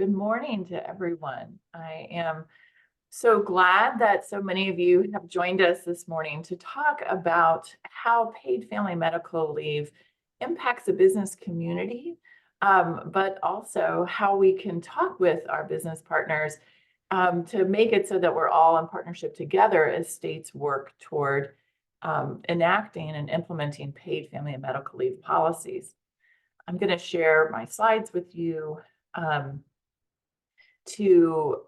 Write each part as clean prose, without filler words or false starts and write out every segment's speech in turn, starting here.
Good morning to everyone. I am so glad that so many of you have joined us this morning to talk about how paid family medical leave impacts the business community, but also how we can talk with our business partners to make it so that we're all in partnership together as states work toward enacting and implementing paid family and medical leave policies. I'm going to share my slides with you. To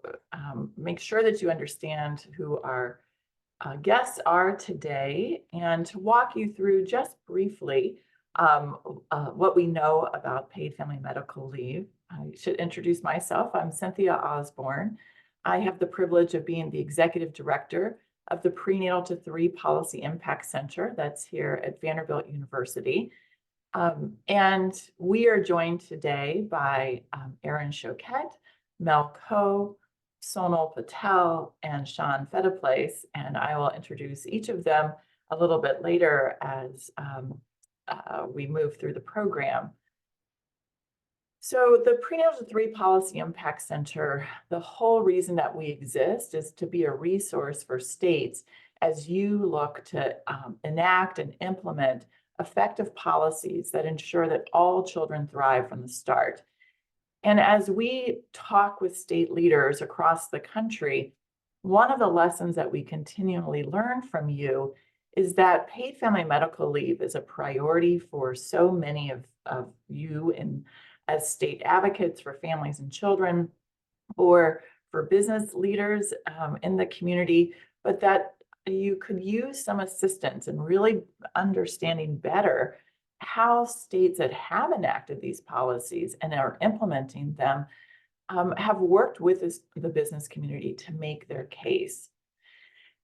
make sure that you understand who our guests are today and to walk you through just briefly what we know about paid family medical leave. I should introduce myself. I'm Cynthia Osborne. I have the privilege of being the executive director of the Prenatal to 3 Policy Impact Center that's here at Vanderbilt University. And we are joined today by Erin Choquette, Mel Coe, Sonal Patel, and Sean Fediplace, and I will introduce each of them a little bit later as we move through the program. So the Prenatal to 3 Policy Impact Center, the whole reason that we exist is to be a resource for states as you look to enact and implement effective policies that ensure that all children thrive from the start. And as we talk with state leaders across the country, one of the lessons that we continually learn from you is that paid family medical leave is a priority for so many of you as state advocates for families and children, or for business leaders in the community, but that you could use some assistance in really understanding better how states that have enacted these policies and are implementing them have worked with the business community to make their case.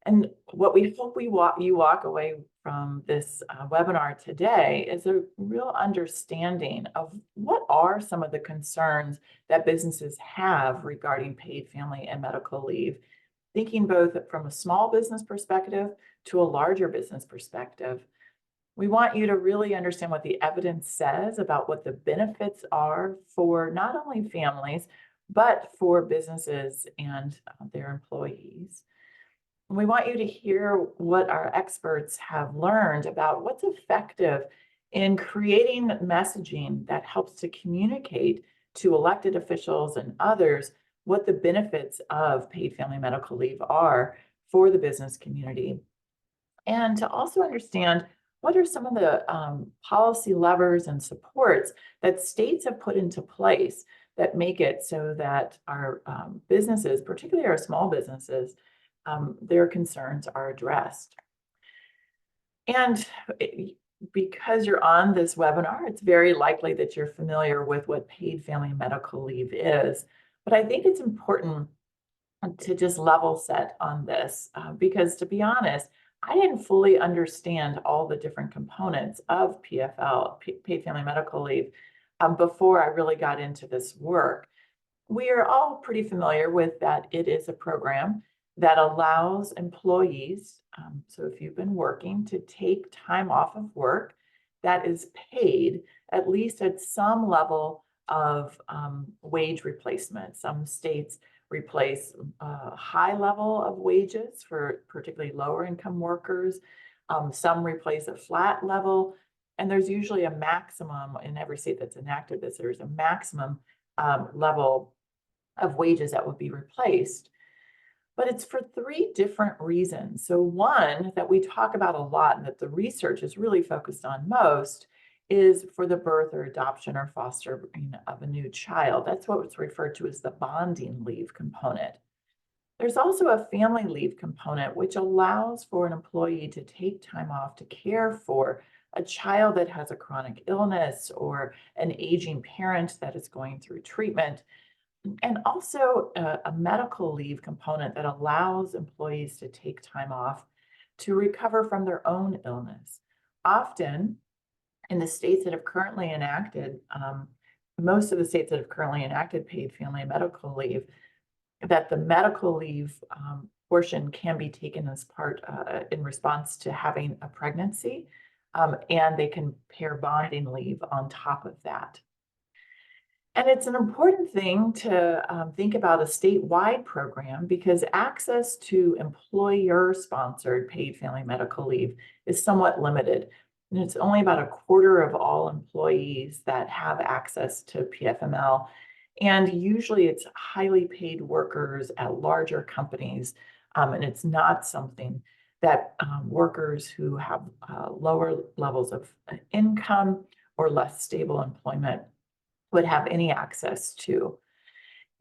And what we hope you walk away from this webinar today is a real understanding of what are some of the concerns that businesses have regarding paid family and medical leave, thinking both from a small business perspective to a larger business perspective. We want you to really understand what the evidence says about what the benefits are for not only families, but for businesses and their employees. We want you to hear what our experts have learned about what's effective in creating messaging that helps to communicate to elected officials and others what the benefits of paid family medical leave are for the business community. And to also understand what are some of the policy levers and supports that states have put into place that make it so that our businesses, particularly our small businesses, their concerns are addressed. And because you're on this webinar, it's very likely that you're familiar with what paid family medical leave is. But I think it's important to just level set on this because, to be honest, I didn't fully understand all the different components of PFL, paid family medical leave, before I really got into this work. We are all pretty familiar with that it is a program that allows employees, so if you've been working, to take time off of work that is paid at least at some level of wage replacement. Some states replace a high level of wages for particularly lower income workers. Some replace a flat level. And there's usually a maximum in every state that's enacted this, there's a maximum level of wages that would be replaced. But it's for 3 different reasons. So one that we talk about a lot and that the research is really focused on most is for the birth or adoption or fostering of a new child. That's what's referred to as the bonding leave component. There's also a family leave component, which allows for an employee to take time off to care for a child that has a chronic illness or an aging parent that is going through treatment. And also a medical leave component that allows employees to take time off to recover from their own illness. Often, in the states that have currently enacted, most of the states that have currently enacted paid family and medical leave, that the medical leave portion can be taken as part in response to having a pregnancy, and they can pair bonding leave on top of that. And it's an important thing to think about a statewide program because access to employer-sponsored paid family medical leave is somewhat limited. And it's only about a quarter of all employees that have access to PFML. And usually it's highly paid workers at larger companies. And it's not something that workers who have lower levels of income or less stable employment would have any access to.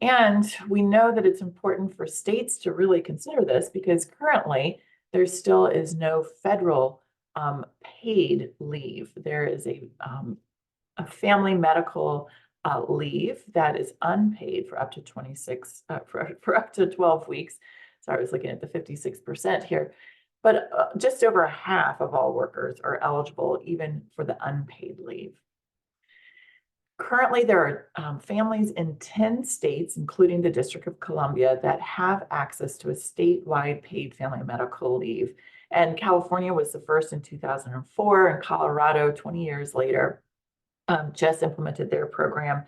And we know that it's important for states to really consider this because currently there still is no federal paid leave. There is a family medical leave that is unpaid for up to 26, for up to 12 weeks. Sorry, I was looking at the 56% here. But just over half of all workers are eligible even for the unpaid leave. Currently, there are families in 10 states, including the District of Columbia, that have access to a statewide paid family medical leave. And California was the first in 2004, and Colorado, 20 years later, just implemented their program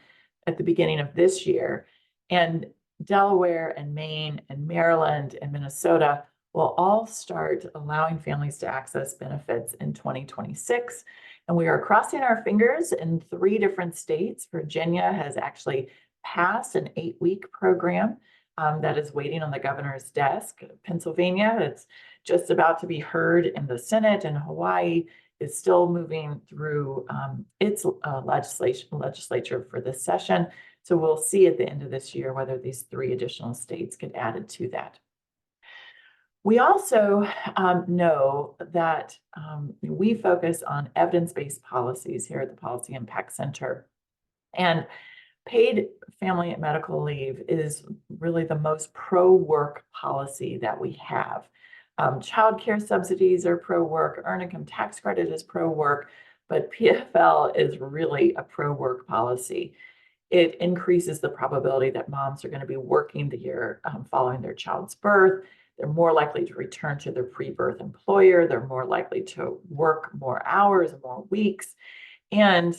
at the beginning of this year. And Delaware and Maine and Maryland and Minnesota will all start allowing families to access benefits in 2026. And we are crossing our fingers in 3 different states. Virginia has actually passed an 8-week program that is waiting on the governor's desk. Pennsylvania, it's just about to be heard in the Senate, and Hawaii is still moving through its legislature for this session. So we'll see at the end of this year whether these 3 additional states get added to that. We also know that we focus on evidence-based policies here at the Policy Impact Center. And paid family medical leave is really the most pro-work policy that we have. Child care subsidies are pro-work, earned income tax credit is pro-work, but PFL is really a pro-work policy. It increases the probability that moms are going to be working the year following their child's birth. They're more likely to return to their pre-birth employer. They're more likely to work more hours, more weeks, and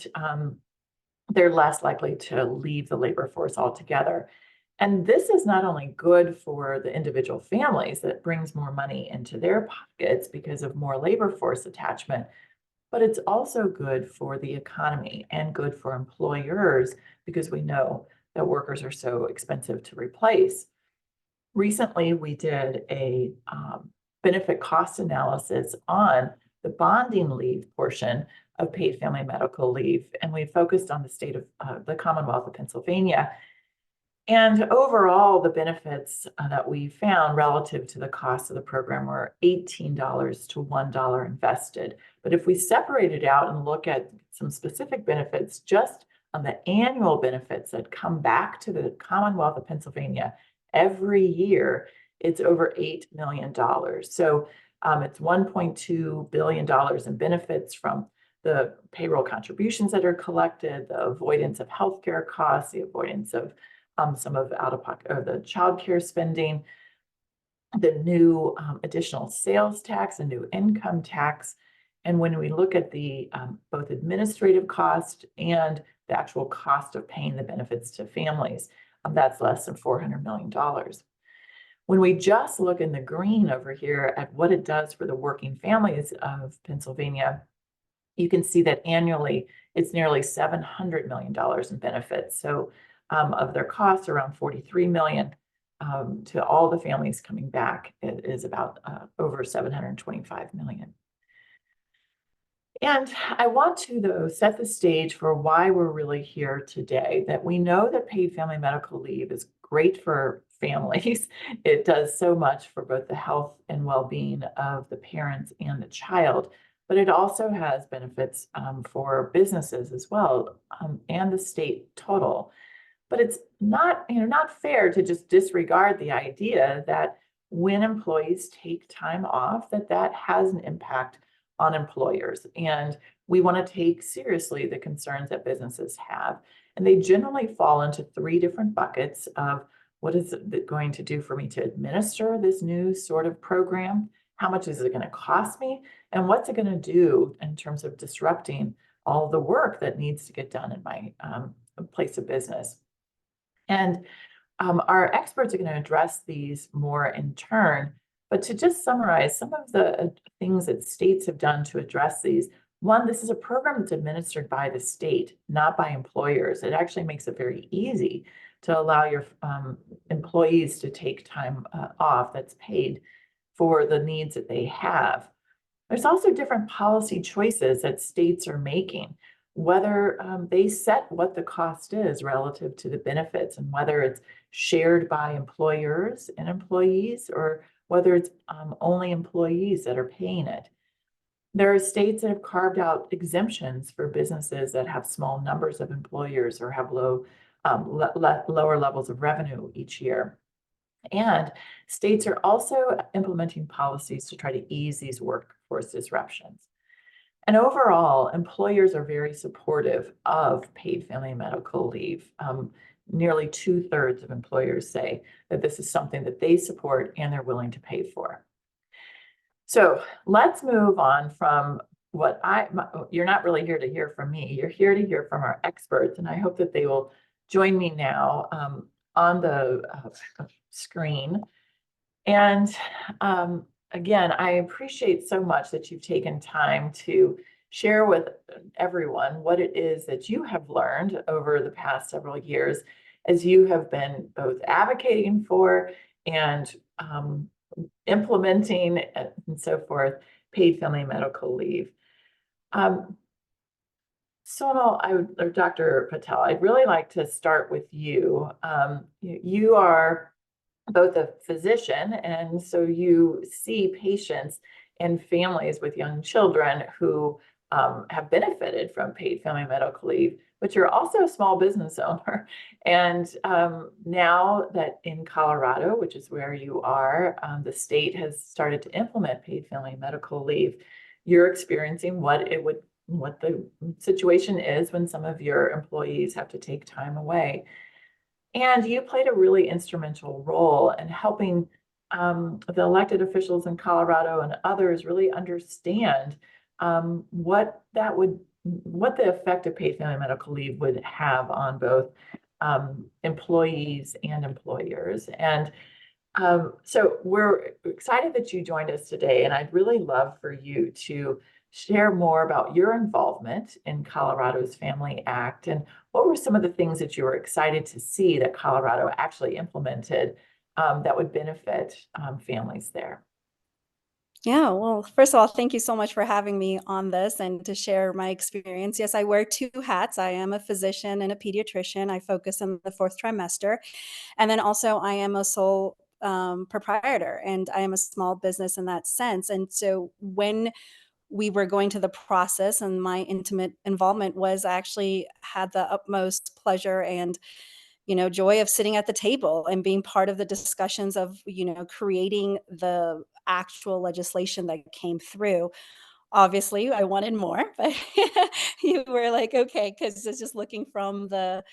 they're less likely to leave the labor force altogether. And this is not only good for the individual families that brings more money into their pockets because of more labor force attachment, but it's also good for the economy and good for employers because we know that workers are so expensive to replace. Recently, we did a benefit cost analysis on the bonding leave portion of paid family medical leave, and we focused on the state of the Commonwealth of Pennsylvania. And overall, the benefits that we found relative to the cost of the program were $18 to $1 invested. But if we separate it out and look at some specific benefits, just on the annual benefits that come back to the Commonwealth of Pennsylvania every year, it's over $8 million. So it's $1.2 billion in benefits from the payroll contributions that are collected, the avoidance of healthcare costs, the avoidance of some of out-of-pocket or the child care spending, the new additional sales tax, a new income tax. And when we look at the both administrative cost and the actual cost of paying the benefits to families, that's less than $400 million. When we just look in the green over here at what it does for the working families of Pennsylvania, you can see that annually it's nearly $700 million in benefits. So of their costs, around $43 million to all the families coming back, it is about over $725 million. And I want to, though, set the stage for why we're really here today, that we know that paid family medical leave is great for families. It does so much for both the health and well-being of the parents and the child, but it also has benefits for businesses as well, and the state total. But it's not, not fair to just disregard the idea that when employees take time off, that has an impact on employers. And we want to take seriously the concerns that businesses have. And they generally fall into 3 different buckets of what is it going to do for me to administer this new sort of program? How much is it going to cost me? And what's it going to do in terms of disrupting all the work that needs to get done in place of business. And our experts are going to address these more in turn. But to just summarize some of the things that states have done to address these, one, this is a program that's administered by the state, not by employers. It actually makes it very easy to allow your employees to take time off that's paid for the needs that they have. There's also different policy choices that states are making, whether they set what the cost is relative to the benefits and whether it's shared by employers and employees or whether it's only employees that are paying it. There are states that have carved out exemptions for businesses that have small numbers of employers or have lower levels of revenue each year. And states are also implementing policies to try to ease these workforce disruptions. And overall, employers are very supportive of paid family and medical leave. Nearly 2/3 of employers say that this is something that they support and they're willing to pay for. So let's move on from you're not really here to hear from me. You're here to hear from our experts, and I hope that they will join me now on the screen. And again, I appreciate so much that you've taken time to share with everyone what it is that you have learned over the past several years as you have been both advocating for and implementing and so forth, paid family medical leave. Sonal, or Dr. Patel, I'd really like to start with you. You are both a physician, and so you see patients and families with young children who have benefited from paid family medical leave, but you're also a small business owner. And now that in Colorado, which is where you are, the state has started to implement paid family medical leave, you're experiencing what the situation is when some of your employees have to take time away. And you played a really instrumental role in helping the elected officials in Colorado and others really understand what the effect of paid family medical leave would have on both employees and employers. And so we're excited that you joined us today, and I'd really love for you to share more about your involvement in Colorado's Family Act and what were some of the things that you were excited to see that Colorado actually implemented that would benefit families there. Yeah, well, first of all, thank you so much for having me on this and to share my experience. Yes, I wear two hats. I am a physician and a pediatrician. I focus on the fourth trimester. And then also, I am a sole proprietor and I am a small business in that sense. And so, when we were going to the process and my intimate involvement was I actually had the utmost pleasure and joy of sitting at the table and being part of the discussions of creating the actual legislation that came through. Obviously, I wanted more, but you were like, okay, because it's just looking from the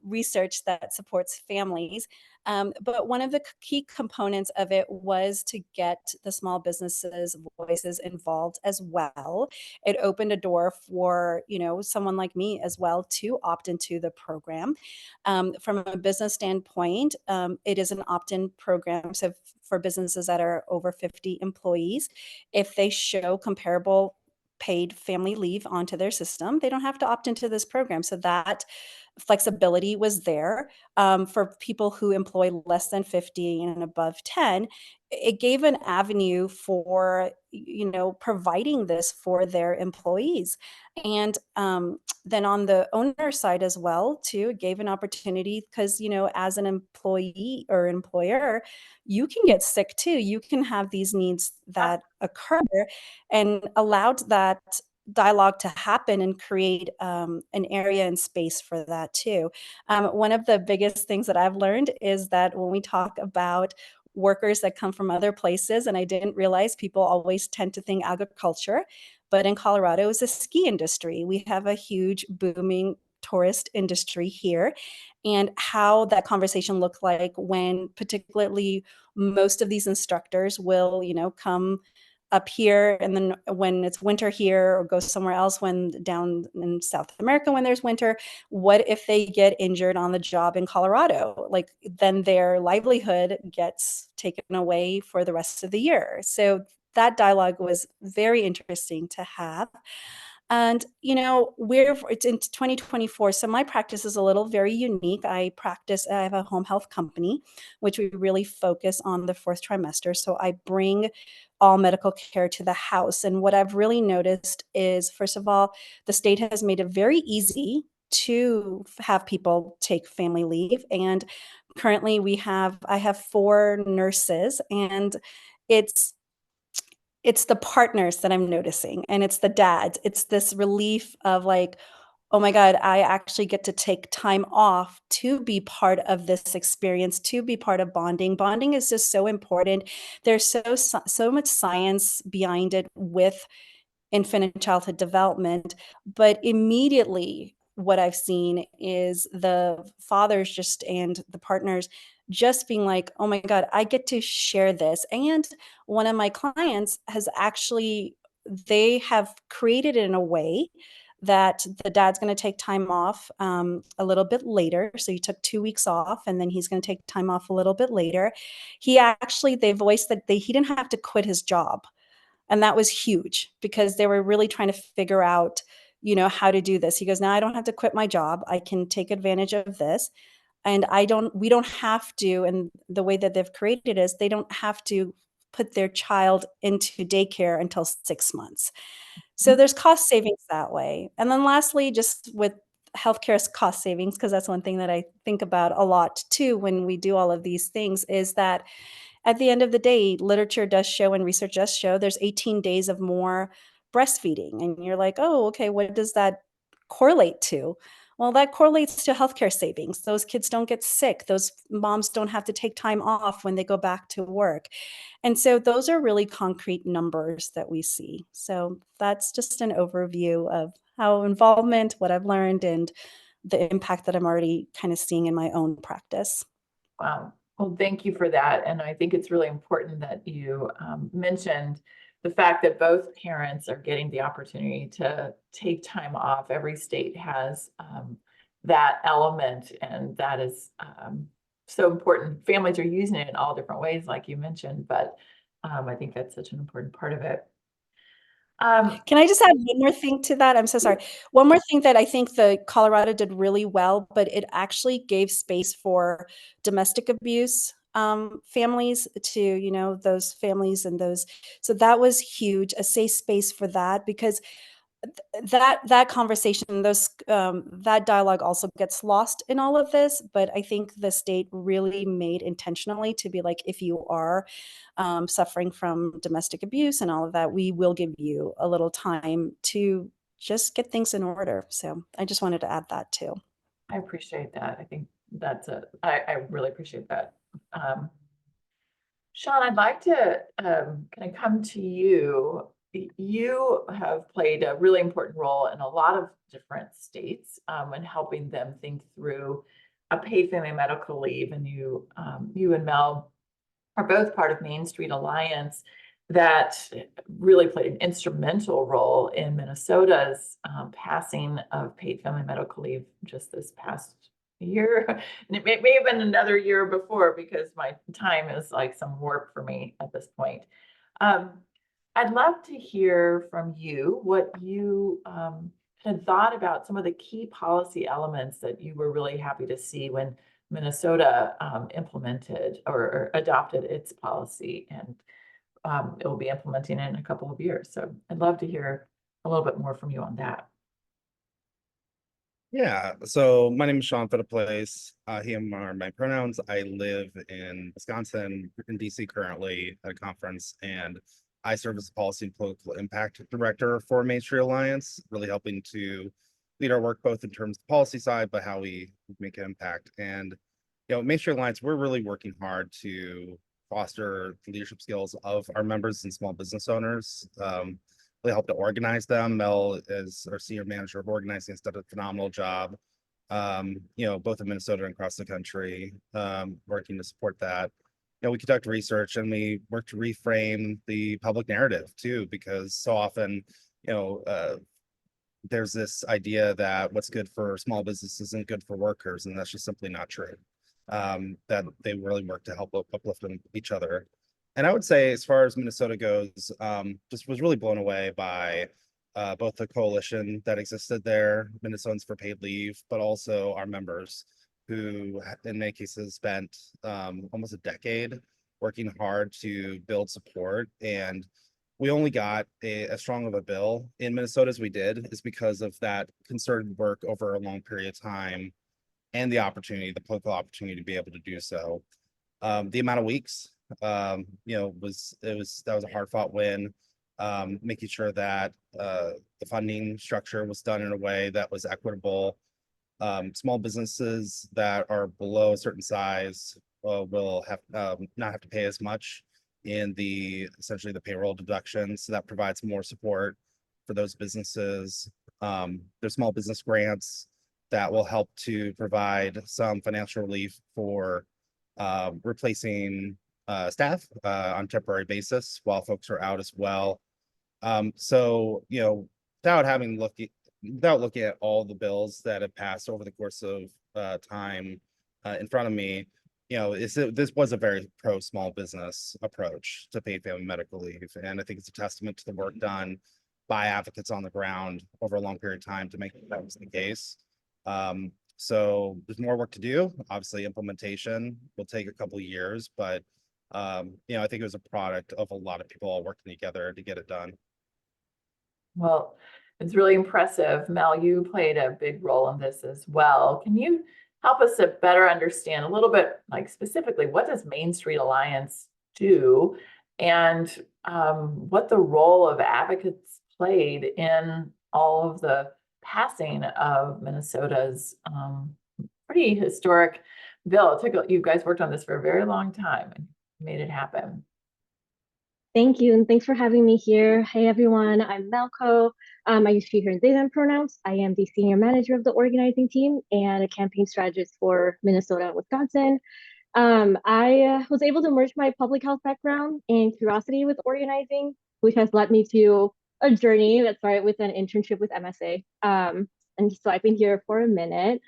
research that supports families. But one of the key components of it was to get the small businesses' voices involved as well. It opened a door for someone like me as well to opt into the program. From a business standpoint, it is an opt-in program. So for businesses that are over 50 employees, if they show comparable paid family leave onto their system, they don't have to opt into this program. So that flexibility was there. For people who employ less than 50 and above 10, it gave an avenue for providing this for their employees. And then on the owner side as well, too, it gave an opportunity because as an employee or employer, you can get sick too. You can have these needs that occur, and allowed that dialogue to happen and create an area and space for that too. One of the biggest things that I've learned is that when we talk about workers that come from other places, and I didn't realize people always tend to think agriculture, but in Colorado is the ski industry. We have a huge booming tourist industry here, and how that conversation looked like when particularly most of these instructors will come up here, and then when it's winter here, or go somewhere else when down in South America when there's winter, what if they get injured on the job in Colorado? Like, then their livelihood gets taken away for the rest of the year. So that dialogue was very interesting to have. And, it's in 2024. So my practice is a little very unique. I have a home health company, which we really focus on the fourth trimester. So I bring all medical care to the house. And what I've really noticed is, first of all, the state has made it very easy to have people take family leave. And currently I have 4 nurses, and it's it's the partners that I'm noticing, and it's the dads. It's this relief of like, oh my God, I actually get to take time off to be part of this experience, to be part of bonding. Bonding is just so important. There's so much science behind it with infant and childhood development, but immediately what I've seen is the fathers just and the partners just being like, oh my God, I get to share this. And one of my clients has actually, they have created it in a way that the dad's going to take time off a little bit later. So he took 2 weeks off, and then he's going to take time off a little bit later. They voiced that he didn't have to quit his job, and that was huge because they were really trying to figure out, how to do this. He goes, now I don't have to quit my job. I can take advantage of this. And we don't have to, and the way that they've created is they don't have to put their child into daycare until 6 months. So there's cost savings that way. And then lastly, just with healthcare's cost savings, because that's one thing that I think about a lot too when we do all of these things, is that at the end of the day, literature does show and research does show there's 18 days of more breastfeeding. And you're like, oh, okay, what does that correlate to? Well, that correlates to healthcare savings. Those kids don't get sick. Those moms don't have to take time off when they go back to work. And so those are really concrete numbers that we see. So that's just an overview of how involvement, what I've learned, and the impact that I'm already kind of seeing in my own practice. Wow. Well, thank you for that. And I think it's really important that you mentioned the fact that both parents are getting the opportunity to take time off. Every state has that element, and that is so important. Families are using it in all different ways, like you mentioned, but I think that's such an important part of it. Can I just add one more thing to that? I'm so sorry. One more thing that I think the Colorado did really well, but it actually gave space for domestic abuse families to, those families and those. So that was huge, a safe space for that, because that conversation, that dialogue also gets lost in all of this. But I think the state really made intentionally to be like, if you are suffering from domestic abuse and all of that, we will give you a little time to just get things in order. So I just wanted to add that too. I appreciate that. I think I really appreciate that. Sean, I'd like to kind of come to you. You have played a really important role in a lot of different states in helping them think through a paid family medical leave. And you and Mel are both part of Main Street Alliance that really played an instrumental role in Minnesota's passing of paid family medical leave just this past year. And it may have been another year before, because my time is like some warp for me at this point. I'd love to hear from you what you had thought about some of the key policy elements that you were really happy to see when Minnesota implemented or adopted its policy, and it will be implementing it in a couple of years. So I'd love to hear a little bit more from you on that. Yeah, so my name is Sean Fittleplace. Him are my pronouns. I live in Wisconsin, in DC currently at a conference, and I serve as the Policy and Political Impact Director for Main Street Alliance, really helping to lead our work both in terms of the policy side, but how we make an impact. And, Main Street Alliance, we're really working hard to foster the leadership skills of our members and small business owners. Really help to organize them. Mel is our senior manager of organizing, has done a phenomenal job, both in Minnesota and across the country, working to support that. we conduct research and we work to reframe the public narrative too, because so often, there's this idea that what's good for small business isn't good for workers, and that's just simply not true. That they really work to help uplift each other. And I would say, as far as Minnesota goes, just was really blown away by both the coalition that existed there, Minnesotans for Paid Leave, but also our members who, in many cases, spent almost a decade working hard to build support. And we only got as strong of a bill in Minnesota as we did is because of that concerted work over a long period of time and the political opportunity to be able to do so. The amount of weeks, that was a hard fought win. Making sure that the funding structure was done in a way that was equitable. Small businesses that are below a certain size will have not have to pay as much in essentially the payroll deductions. So that provides more support for those businesses. There's small business grants that will help to provide some financial relief for replacing staff on temporary basis while folks are out as well. So, without looking at all the bills that have passed over the course of time in front of me, this was a very pro small business approach to paid family medical leave. And I think it's a testament to the work done by advocates on the ground over a long period of time to make that was the case. So there's more work to do. Obviously, implementation will take a couple of years, but I think it was a product of a lot of people all working together to get it done. Well, it's really impressive. Mel, you played a big role in this as well. Can you help us to better understand a little bit, like specifically, what does Main Street Alliance do, and what the role of advocates played in all of the passing of Minnesota's pretty historic bill? You guys worked on this for a very long time and made it happen. Thank you, and thanks for having me here. Hey everyone, I'm Malco. I use she, her, and they, them pronouns. I am the senior manager of the organizing team and a campaign strategist for Minnesota and Wisconsin. I was able to merge my public health background and curiosity with organizing, which has led me to a journey that started with an internship with MSA. And so I've been here for a minute.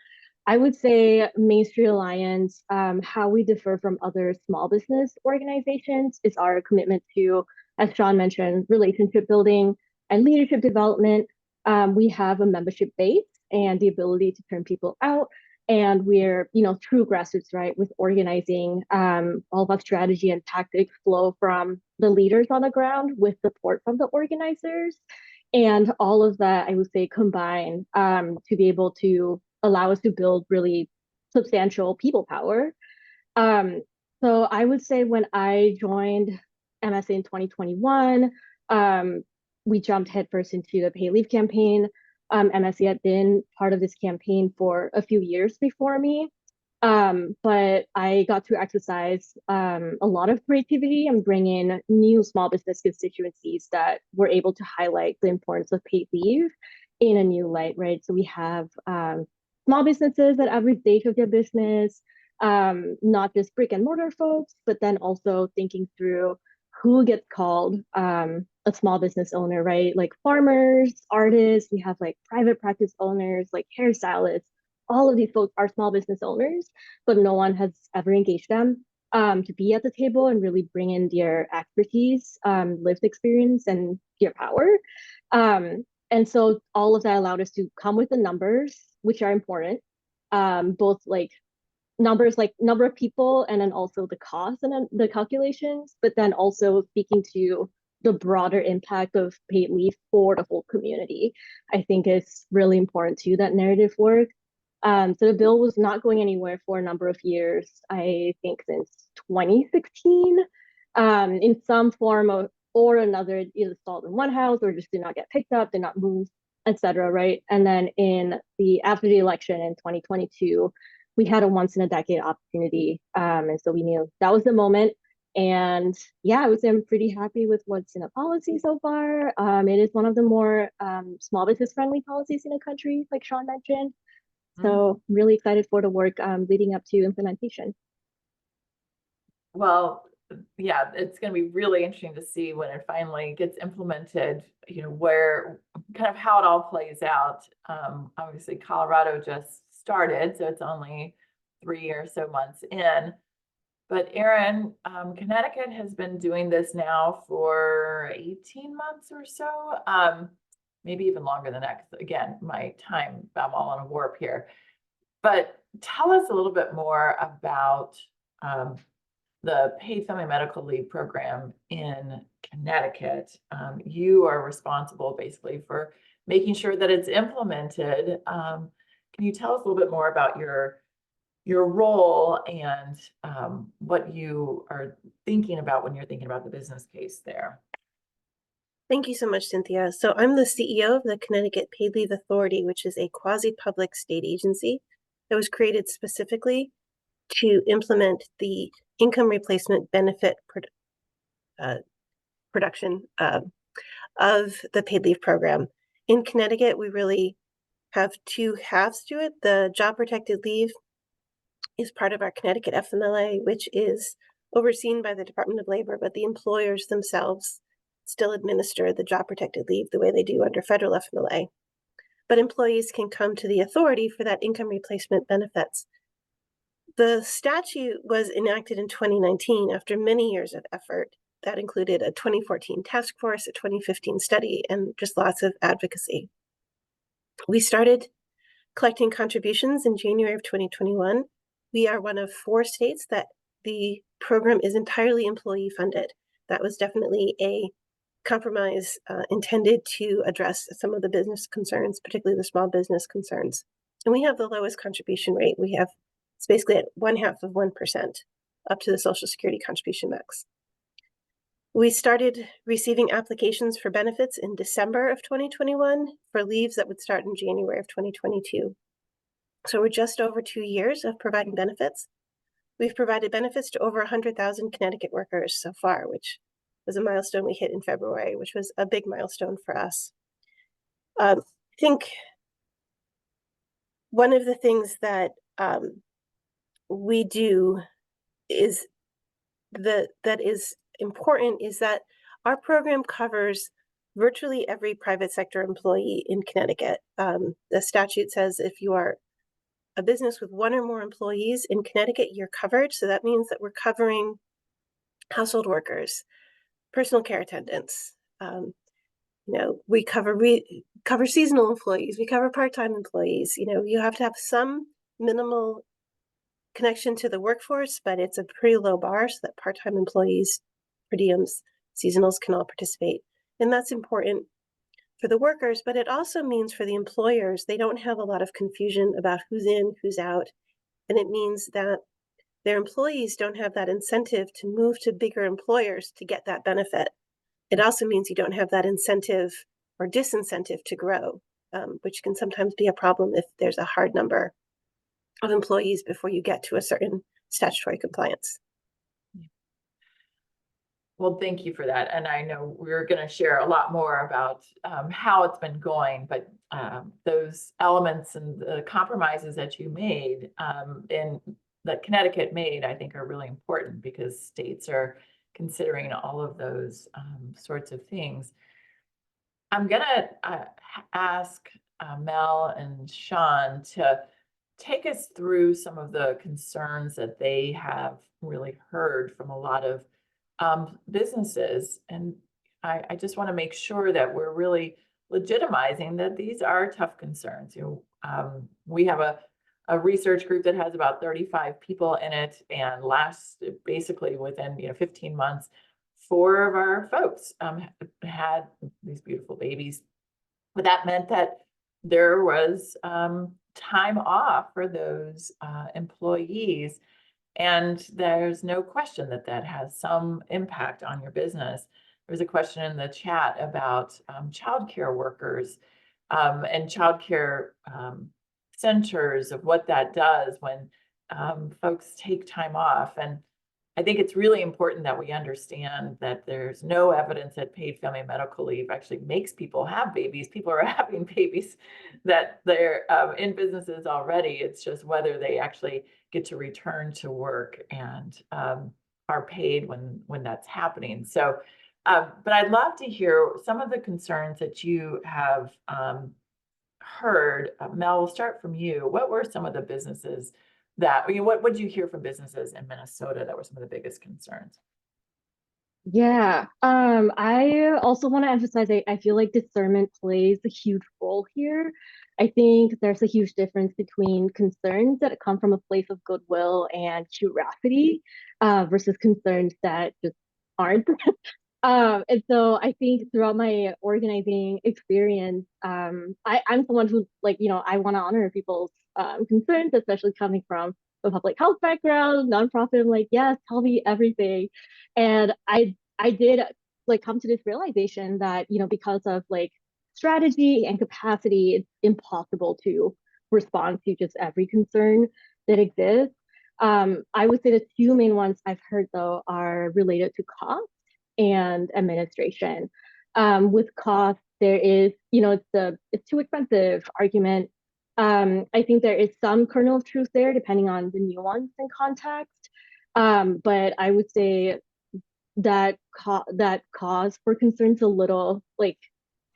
I would say Main Street Alliance, how we differ from other small business organizations is our commitment to, as Sean mentioned, relationship building and leadership development. We have a membership base and the ability to turn people out. And we're, true grassroots, right? With organizing, all of our strategy and tactics flow from the leaders on the ground with support from the organizers. And all of that, I would say, combine to be able to allow us to build really substantial people power. So I would say when I joined MSA in 2021, we jumped headfirst into the Pay Leave campaign. MSA had been part of this campaign for a few years before me, but I got to exercise a lot of creativity and bring in new small business constituencies that were able to highlight the importance of paid leave in a new light, right? So we have small businesses at every stage of their business, not just brick and mortar folks, but then also thinking through who gets called a small business owner, right? Like farmers, artists, we have like private practice owners, like hairstylists. All of these folks are small business owners, but no one has ever engaged them to be at the table and really bring in their expertise, lived experience, and their power. And so all of that allowed us to come with the numbers, which are important, both like numbers like number of people and then also the cost and then the calculations, but then also speaking to the broader impact of paid leave for the whole community. I think is really important too, that narrative work. So the bill was not going anywhere for a number of years, I think since 2016, in some form or another, either stalled in one house or just did not get picked up, did not move, etc. Right? And then after the election in 2022, we had a once in a decade opportunity. And so we knew that was the moment. And yeah, I would say I'm pretty happy with what's in the policy so far. It is one of the more small business friendly policies in the country, like Sean mentioned. So I'm really excited for the work leading up to implementation. Well, yeah, it's going to be really interesting to see when it finally gets implemented, where kind of how it all plays out. Obviously, Colorado just started, so it's only 3 or so months in. But Erin, Connecticut has been doing this now for 18 months or so, maybe even longer than that. 'Cause again, my time, I'm all on a warp here. But tell us a little bit more about the paid family medical leave program in Connecticut. You are responsible basically for making sure that it's implemented. Can you tell us a little bit more about your role and what you are thinking about when you're thinking about the business case there? Thank you so much, Cynthia. So I'm the CEO of the Connecticut Paid Leave Authority, which is a quasi-public state agency that was created specifically to implement the income replacement benefit production of the paid leave program. In Connecticut, we really have two halves to it. The job protected leave is part of our Connecticut FMLA, which is overseen by the Department of Labor, but the employers themselves still administer the job protected leave the way they do under federal FMLA. But employees can come to the authority for that income replacement benefits. The statute was enacted in 2019 after many years of effort. That included a 2014 task force, a 2015 study, and just lots of advocacy. We started collecting contributions in January of 2021. We are one of 4 states that the program is entirely employee funded. That was definitely a compromise intended to address some of the business concerns, particularly the small business concerns. And we have the lowest contribution rate. It's basically at 0.5% up to the Social Security contribution max. We started receiving applications for benefits in December of 2021 for leaves that would start in January of 2022. So we're just over 2 years of providing benefits. We've provided benefits to over 100,000 Connecticut workers so far, which was a milestone we hit in February, which was a big milestone for us. I think one of the things that we do is that is important is that our program covers virtually every private sector employee in Connecticut. The statute says if you are a business with 1 or more employees in Connecticut, you're covered. So that means that we're covering household workers, personal care attendants. We cover seasonal employees. We cover part-time employees. You have to have some minimal connection to the workforce, but it's a pretty low bar so that part-time employees, per diems, seasonals can all participate. And that's important for the workers, but it also means for the employers, they don't have a lot of confusion about who's in, who's out. And it means that their employees don't have that incentive to move to bigger employers to get that benefit. It also means you don't have that incentive or disincentive to grow, which can sometimes be a problem if there's a hard number of employees before you get to a certain statutory compliance. Well, thank you for that. And I know we're going to share a lot more about how it's been going, but those elements and the compromises that you made and that Connecticut made, I think are really important because states are considering all of those sorts of things. I'm going to ask Mel and Sean to take us through some of the concerns that they have really heard from a lot of businesses. And I just want to make sure that we're really legitimizing that these are tough concerns. We have a research group that has about 35 people in it, and basically within 15 months, 4 of our folks had these beautiful babies. But that meant that there was time off for those employees. And there's no question that that has some impact on your business. There's a question in the chat about childcare workers and childcare centers, of what that does when folks take time off. And I think it's really important that we understand that there's no evidence that paid family medical leave actually makes people have babies. People are having babies that they're in businesses already. It's just whether they actually get to return to work. And are paid when that's happening. So, but I'd love to hear some of the concerns that you have heard. Mel, we'll start from you. What were some of the businesses that, what did you hear from businesses in Minnesota that were some of the biggest concerns? Yeah, I also want to emphasize I feel like discernment plays a huge role here. I think there's a huge difference between concerns that come from a place of goodwill and curiosity versus concerns that just aren't. And so I think throughout my organizing experience, I'm someone who I want to honor people's concerns, especially coming from a public health background, nonprofit. I'm like, yes, tell me everything. And I did come to this realization that, because of strategy and capacity, it's impossible to respond to just every concern that exists. I would say the two main ones I've heard though are related to cost and administration. With cost, there is, it's too expensive argument. I think there is some kernel of truth there, depending on the nuance and context. But I would say that cause for concerns a little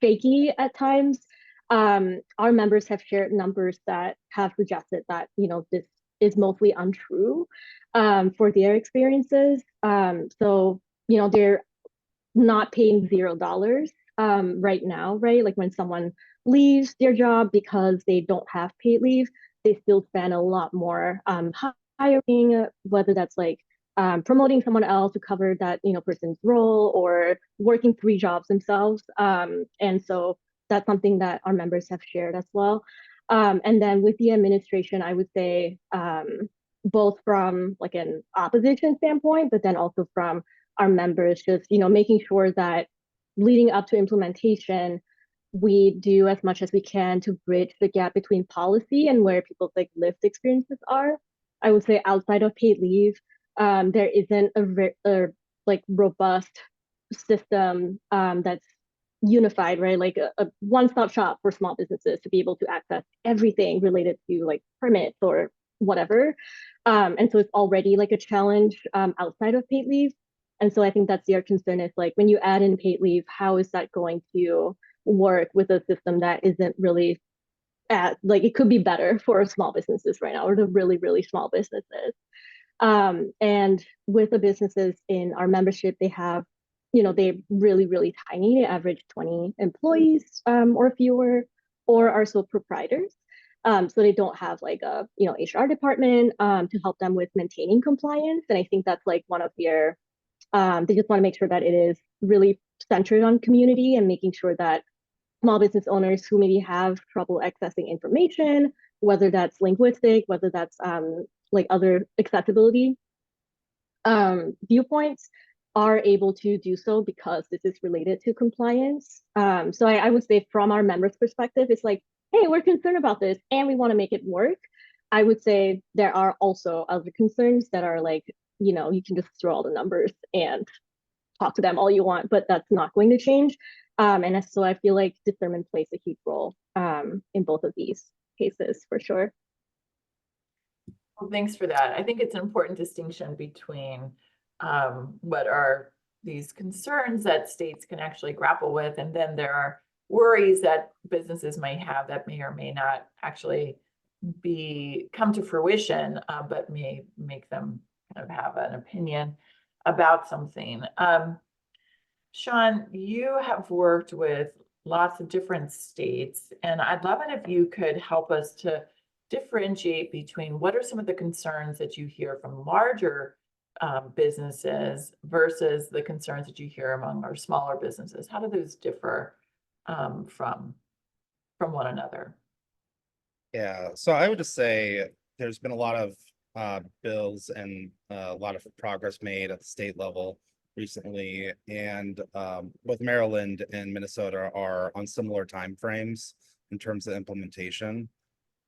shaky at times. Our members have shared numbers that have suggested that this is mostly untrue for their experiences. So they're not paying $0 right now, right? Like when someone leaves their job because they don't have paid leave, they still spend a lot more hiring, whether that's promoting someone else to cover that person's role or working 3 jobs themselves. And so that's something that our members have shared as well. And then with the administration, I would say both from an opposition standpoint, but then also from our members, just making sure that leading up to implementation, we do as much as we can to bridge the gap between policy and where people's lived experiences are. I would say outside of paid leave, there isn't a robust system that's unified, right? Like a one-stop shop for small businesses to be able to access everything related to permits or whatever. And so it's already a challenge outside of paid leave. And so I think that's their concern is when you add in paid leave, how is that going to work with a system that isn't really it could be better for small businesses right now, or the really, really small businesses. And with the businesses in our membership, they have, they're really, really tiny. They average 20 employees or fewer, or are sole proprietors. So they don't have a HR department to help them with maintaining compliance. And I think that's one of their they just want to make sure that it is really centered on community and making sure that small business owners who maybe have trouble accessing information, whether that's linguistic, whether that's other accessibility viewpoints, are able to do so because this is related to compliance. So I would say from our members' perspective, it's hey, we're concerned about this and we want to make it work. I would say there are also other concerns that are you can just throw all the numbers and talk to them all you want, but that's not going to change. And so I feel like discernment plays a huge role in both of these cases for sure. Well, thanks for that. I think it's an important distinction between what are these concerns that states can actually grapple with, and then there are worries that businesses might have that may or may not actually come to fruition, but may make them kind of have an opinion about something. Sean, you have worked with lots of different states, and I'd love it if you could help us to differentiate between what are some of the concerns that you hear from larger businesses versus the concerns that you hear among our smaller businesses. How do those differ from one another? Yeah, so I would just say there's been a lot of bills and a lot of progress made at the state level recently, and both Maryland and Minnesota are on similar timeframes in terms of implementation.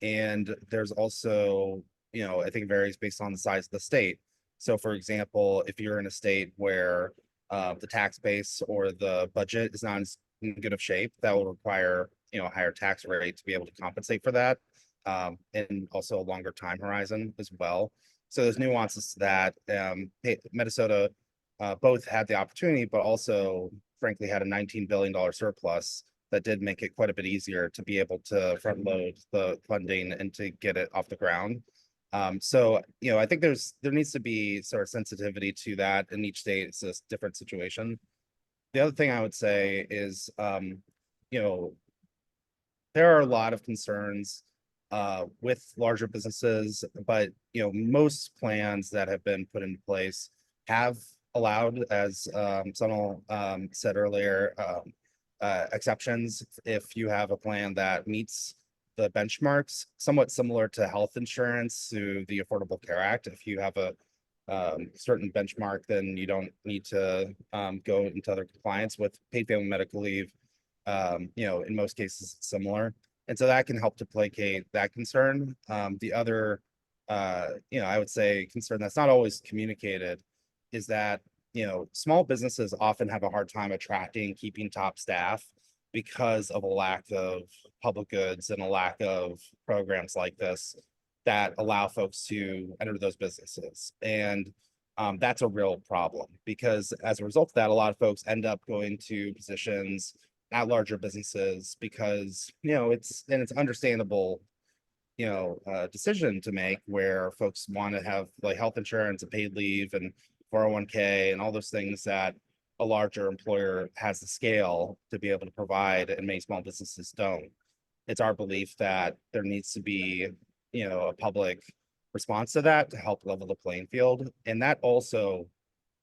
And there's also, I think it varies based on the size of the state. So for example, if you're in a state where the tax base or the budget is not in good of shape, that will require, a higher tax rate to be able to compensate for that. And also a longer time horizon as well. So there's nuances to that. Minnesota both had the opportunity, but also frankly had a $19 billion surplus that did make it quite a bit easier to be able to front load the funding and to get it off the ground. So, I think there needs to be sort of sensitivity to that in each state. It's a different situation. The other thing I would say is, there are a lot of concerns with larger businesses, but most plans that have been put into place have allowed, as Sunil said earlier, exceptions if you have a plan that meets the benchmarks, somewhat similar to health insurance through the Affordable Care Act. If you have a certain benchmark, then you don't need to go into other compliance with paid family medical leave. In most cases, it's similar. And so that can help to placate that concern. The other, I would say concern that's not always communicated is that, small businesses often have a hard time attracting, keeping top staff because of a lack of public goods and a lack of programs like this that allow folks to enter those businesses. And that's a real problem because as a result of that, a lot of folks end up going to positions at larger businesses because, it's understandable, decision to make where folks want to have like health insurance and paid leave and 401k and all those things that a larger employer has the scale to be able to provide and many small businesses don't. It's our belief that there needs to be, a public response to that to help level the playing field. And that also,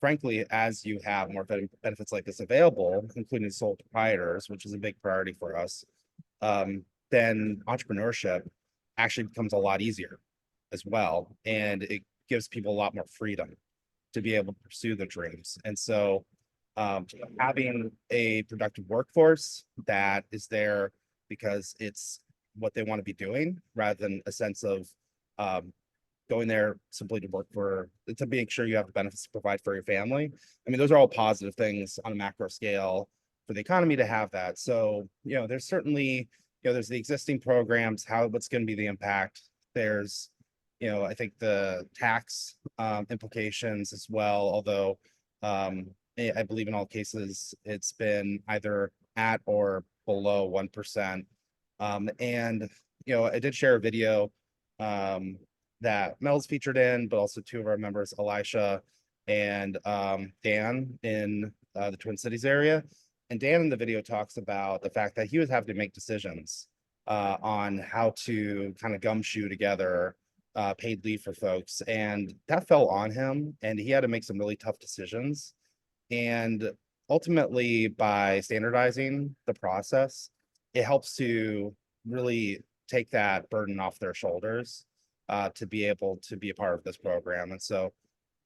frankly, as you have more benefits like this available, including sole proprietors, which is a big priority for us, then entrepreneurship actually becomes a lot easier as well. And it gives people a lot more freedom to be able to pursue their dreams. And so having a productive workforce that is there because it's what they want to be doing rather than a sense of going there simply to make sure you have the benefits to provide for your family. I mean, those are all positive things on a macro scale for the economy to have that. So, there's certainly, there's the existing programs, what's going to be the impact. There's, I think the tax implications as well, although I believe in all cases, it's been either at or below 1%. And, I did share a video that Mel's featured in, but also two of our members, Elisha and Dan in the Twin Cities area. And Dan in the video talks about the fact that he was having to make decisions on how to kind of gumshoe together paid leave for folks. And that fell on him and he had to make some really tough decisions. And ultimately, by standardizing the process, it helps to really take that burden off their shoulders to be able to be a part of this program. And so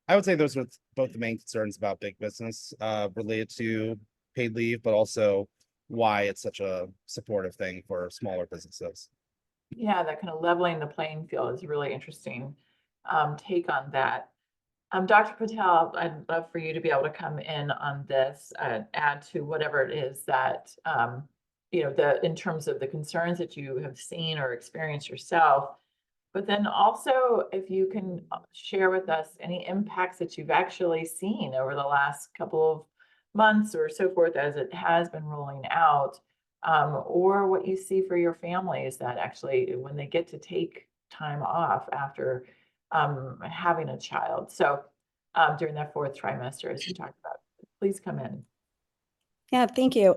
I would say those are both the main concerns about big business related to paid leave, but also why it's such a supportive thing for smaller businesses. Yeah, that kind of leveling the playing field is a really interesting take on that. Dr. Patel, I'd love for you to be able to come in on this and add to whatever it is that, in terms of the concerns that you have seen or experienced yourself, but then also if you can share with us any impacts that you've actually seen over the last couple of months or so forth as it has been rolling out, or what you see for your families that actually, when they get to take time off after having a child. So during that fourth trimester, as you talked about, please come in. Yeah, thank you.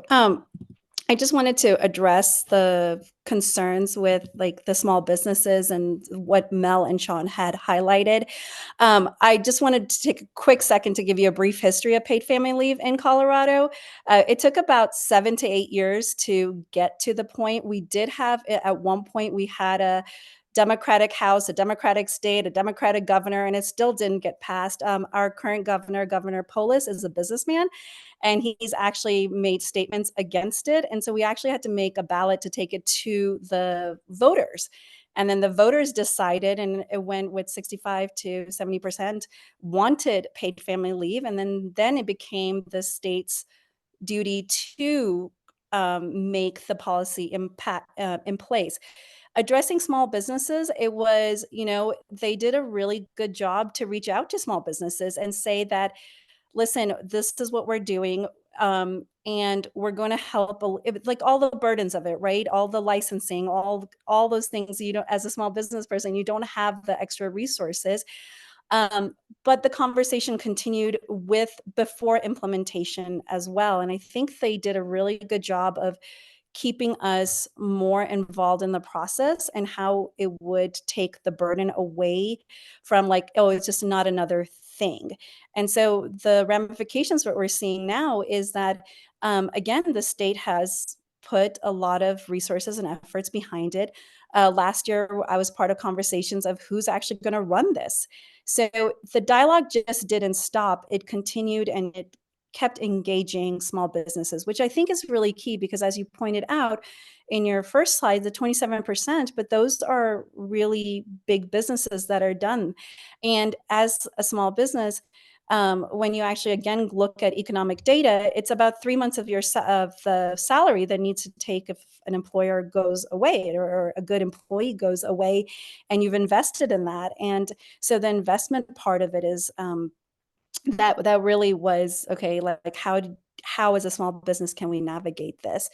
I just wanted to address the concerns with like the small businesses and what Mel and Sean had highlighted. I just wanted to take a quick second to give you a brief history of paid family leave in Colorado. It took about 7 to 8 years to get to the point. We did have, at one point, we had a Democratic House, a Democratic state, a Democratic governor, and it still didn't get passed. Our current governor, Governor Polis, is a businessman, and he's actually made statements against it. And so we actually had to make a ballot to take it to the voters. And then the voters decided, and it went with 65 to 70% wanted paid family leave. And then it became the state's duty to make the policy in place. addressing small businesses, it was, they did a really good job to reach out to small businesses and say that, listen, this is what we're doing. And we're going to help, like all the burdens of it, right? All the licensing, all those things, as a small business person, you don't have the extra resources. But the conversation continued before implementation as well. And I think they did a really good job of keeping us more involved in the process and how it would take the burden away from like, oh, it's just not another thing. And so the ramifications, what we're seeing now is that, again, the state has put a lot of resources and efforts behind it. Last year, I was part of conversations of who's actually going to run this. So the dialogue just didn't stop. It continued and it kept engaging small businesses, which I think is really key because as you pointed out in your first slide, the 27%, but those are really big businesses that are done. And as a small business, when you actually again look at economic data, it's about 3 months of the salary that needs to take if an employer goes away or a good employee goes away, and you've invested in that. And so the investment part of it is that really was okay. Like how as a small business can we navigate this?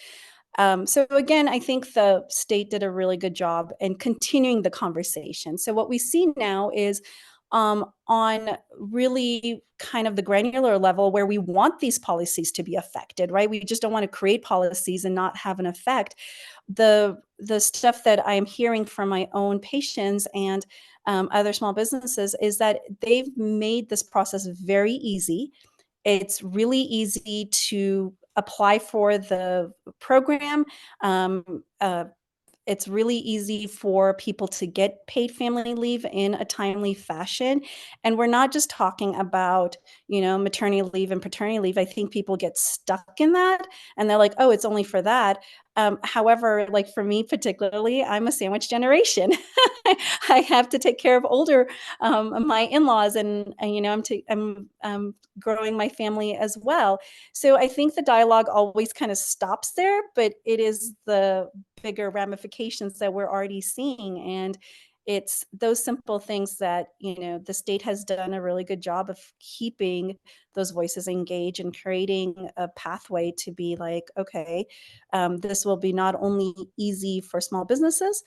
So again, I think the state did a really good job in continuing the conversation. So what we see now is on really kind of the granular level where we want these policies to be affected, right? We just don't want to create policies and not have an effect. The stuff that I'm hearing from my own patients and other small businesses is that they've made this process very easy. It's really easy to apply for the program. It's really easy for people to get paid family leave in a timely fashion. And we're not just talking about, maternity leave and paternity leave. I think people get stuck in that and they're like, oh, it's only for that. However, like for me particularly, I'm a sandwich generation. I have to take care of older, my in-laws, and I'm growing my family as well. So I think the dialogue always kind of stops there, but it is the bigger ramifications that we're already seeing. And it's those simple things that, the state has done a really good job of keeping those voices engaged and creating a pathway to be like, okay, this will be not only easy for small businesses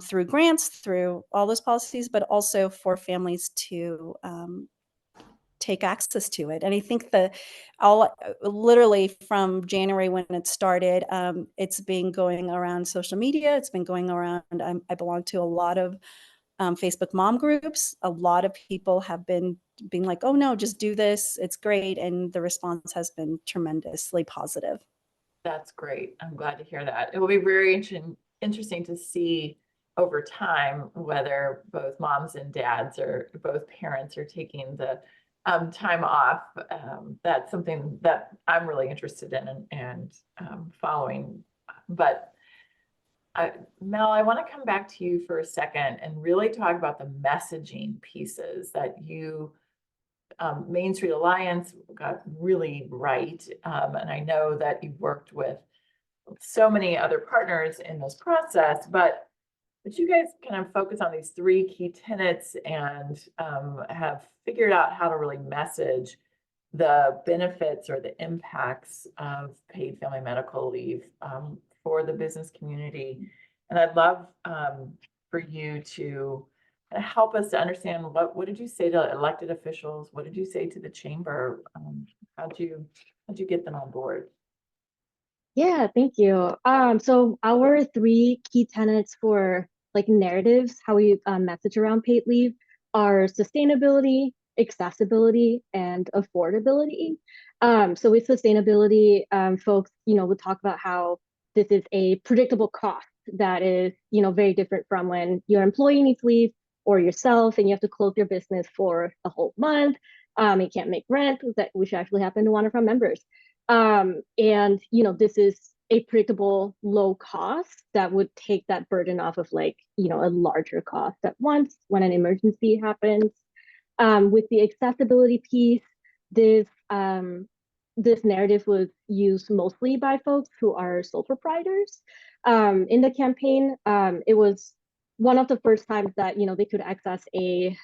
through grants, through all those policies, but also for families to take access to it. And I think literally from January when it started, it's been going around social media. It's been going around, I belong to a lot of Facebook mom groups. A lot of people have been being like, oh no, just do this. It's great. And the response has been tremendously positive. That's great. I'm glad to hear that. It will be very interesting to see over time whether both moms and dads or both parents are taking the time off. That's something that I'm really interested in and following. But Mel, I want to come back to you for a second and really talk about the messaging pieces that you, Main Street Alliance got really right. And I know that you've worked with so many other partners in this process, but you guys kind of focus on these 3 key tenets and have figured out how to really message the benefits or the impacts of paid family medical leave for the business community. And I'd love for you to help us to understand what did you say to elected officials? What did you say to the chamber? How'd you get them on board? Yeah, thank you. So our 3 key tenets for like narratives, how we message around paid leave are sustainability, accessibility, and affordability. So with sustainability, folks, would talk about how this is a predictable cost that is, very different from when your employee needs leave or yourself and you have to close your business for a whole month. You can't make rent, which actually happened to one of our members. And this is a predictable low cost that would take that burden off of like, a larger cost at once when an emergency happens. With the accessibility piece, this this narrative was used mostly by folks who are sole proprietors. In the campaign, it was one of the first times that they could access a